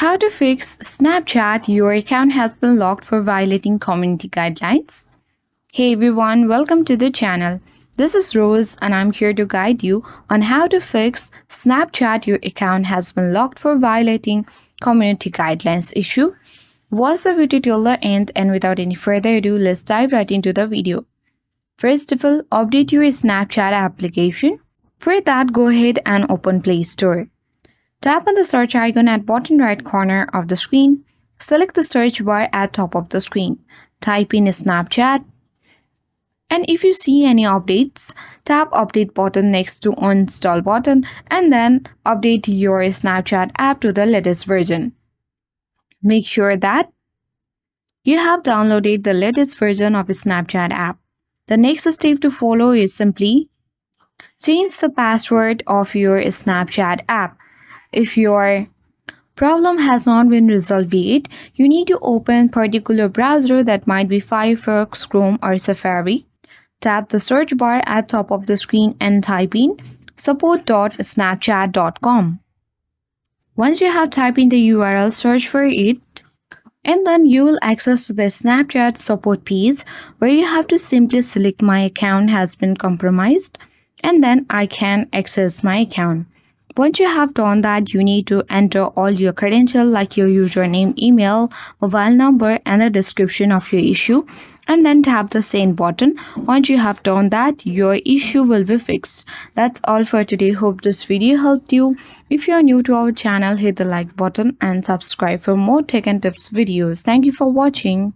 How to fix Snapchat? Your account has been locked for violating community guidelines. Hey everyone, welcome to the channel. This is Rose and I'm here to guide you on how to fix Snapchat. Your account has been locked for violating community guidelines issue. Watch the video till the end, and without any further ado, let's dive right into the video. First of all, update your Snapchat application. For that, go ahead and open Play Store. Tap on the search icon at bottom right corner of the screen. Select the search bar at top of the screen. Type in Snapchat. And if you see any updates, tap update button next to uninstall button and then update your Snapchat app to the latest version. Make sure that you have downloaded the latest version of Snapchat app. The next step to follow is simply change the password of your Snapchat app. If your problem has not been resolved yet, you need to open particular browser, that might be Firefox, Chrome or Safari. Tap the search bar at top of the screen and type in support.snapchat.com. Once you have typed in the URL, search for it and then you will access to the Snapchat support page, where you have to simply select my account has been compromised and then I can access my account. Once you have done that, you need to enter all your credentials like your username, email, mobile number and the description of your issue, and then tap the send button. Once you have done that, your issue will be fixed. That's all for today. Hope this video helped you. If you are new to our channel, hit the like button and subscribe for more tech and tips videos. Thank you for watching.